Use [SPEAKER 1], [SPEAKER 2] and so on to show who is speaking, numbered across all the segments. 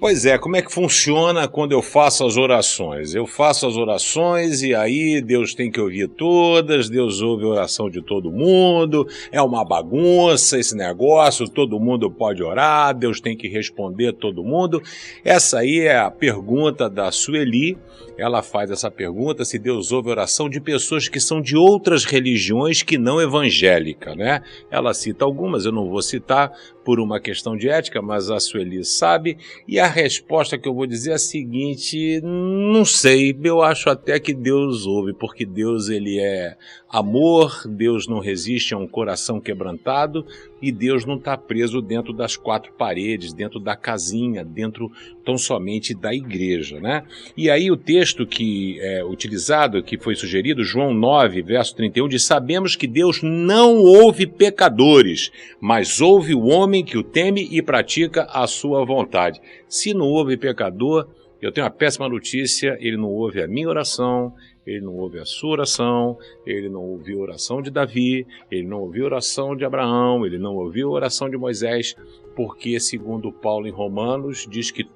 [SPEAKER 1] Pois é, como é que funciona quando eu faço as orações? Eu faço as orações e aí Deus tem que ouvir todas, Deus ouve a oração de todo mundo, é uma bagunça esse negócio, todo mundo pode orar, Deus tem que responder todo mundo. Essa aí é a pergunta da Sueli. Ela faz essa pergunta se Deus ouve a oração de pessoas que são de outras religiões que não evangélica, né? Ela cita algumas, eu não vou citar por uma questão de ética, mas a Sueli sabe, e a resposta que eu vou dizer é a seguinte: não sei, eu acho até que Deus ouve, porque Deus ele é amor, Deus não resiste a um coração quebrantado, e Deus não está preso dentro das quatro paredes, dentro da casinha, dentro tão somente da igreja, né? E aí o texto que é utilizado, que foi sugerido, João 9, verso 31, diz: sabemos que Deus não ouve pecadores, mas ouve o homem que o teme e pratica a sua vontade. Se não ouve pecador, eu tenho uma péssima notícia: ele não ouve a minha oração, ele não ouve a sua oração, ele não ouviu a oração de Davi, ele não ouviu a oração de Abraão, ele não ouviu a oração de Moisés, porque, segundo Paulo em Romanos, diz que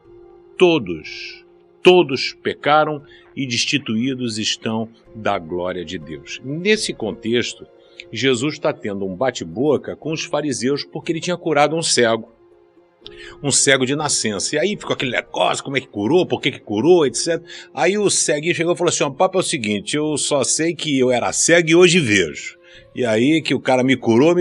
[SPEAKER 1] todos pecaram e destituídos estão da glória de Deus. Nesse contexto, Jesus está tendo um bate-boca com os fariseus porque ele tinha curado um cego de nascença. E aí ficou aquele negócio, como é que curou, por que curou, etc. Aí o ceguinho chegou e falou assim: o papo é o seguinte, eu só sei que eu era cego e hoje vejo. E aí que o cara me curou.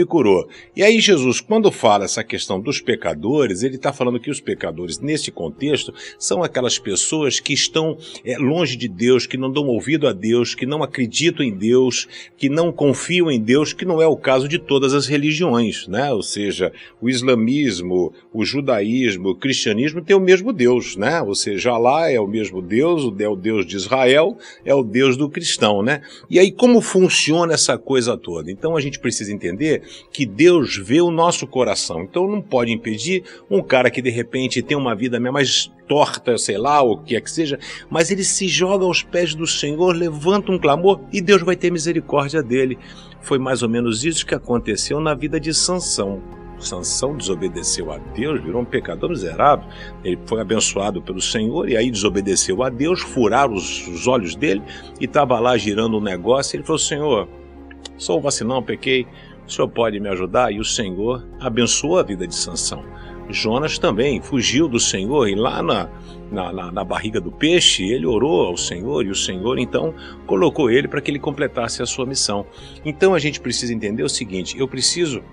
[SPEAKER 1] E aí Jesus, quando fala essa questão dos pecadores, ele está falando que os pecadores, nesse contexto, são aquelas pessoas que estão longe de Deus, que não dão ouvido a Deus, que não acreditam em Deus, que não confiam em Deus, que não é o caso de todas as religiões, né? Ou seja, o islamismo, o judaísmo, o cristianismo tem o mesmo Deus, né? Ou seja, Alá é o mesmo Deus, é o Deus de Israel, é o Deus do cristão, né? E aí como funciona essa coisa toda? Então a gente precisa entender que Deus vê o nosso coração. Então não pode impedir um cara que de repente tem uma vida mais torta, sei lá, o que é que seja, mas ele se joga aos pés do Senhor, levanta um clamor e Deus vai ter misericórdia dele. Foi mais ou menos isso que aconteceu na vida de Sansão. Sansão desobedeceu a Deus, virou um pecador miserável. Ele foi abençoado pelo Senhor e aí desobedeceu a Deus, furaram os olhos dele e estava lá girando um negócio. Ele falou: Senhor, sou vacilão, pequei, o Senhor pode me ajudar? E o Senhor abençoou a vida de Sansão. Jonas também fugiu do Senhor e lá na barriga do peixe ele orou ao Senhor e o Senhor então colocou ele para que ele completasse a sua missão. Então a gente precisa entender o seguinte: eu preciso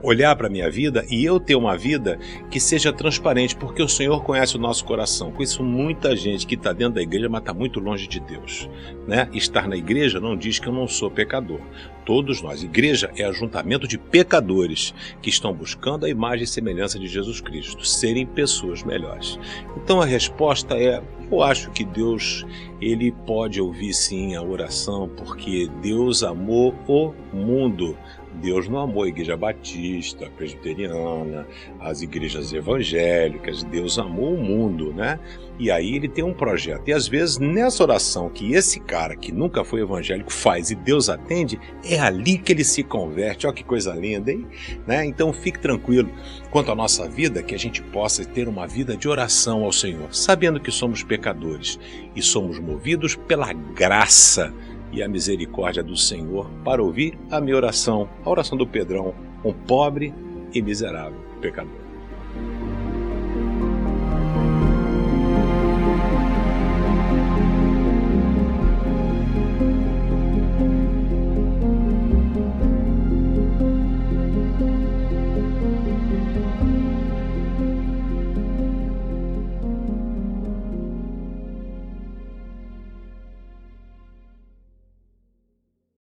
[SPEAKER 1] olhar para a minha vida e eu ter uma vida que seja transparente, porque o Senhor conhece o nosso coração. Conheço muita gente que está dentro da igreja, mas está muito longe de Deus, né? Estar na igreja não diz que eu não sou pecador. Todos nós. Igreja é ajuntamento de pecadores que estão buscando a imagem e semelhança de Jesus Cristo, serem pessoas melhores. Então a resposta é: eu acho que Deus, ele pode ouvir sim a oração, porque Deus amou o mundo. Deus não amou a igreja batista, a presbiteriana, as igrejas evangélicas. Deus amou o mundo, né? E aí ele tem um projeto. E às vezes nessa oração que esse cara que nunca foi evangélico faz e Deus atende, é ali que ele se converte. Olha que coisa linda, hein? Né? Então fique tranquilo quanto à nossa vida, que a gente possa ter uma vida de oração ao Senhor, sabendo que somos pecadores e somos movidos pela graça e a misericórdia do Senhor para ouvir a minha oração, a oração do Pedrão, um pobre e miserável pecador.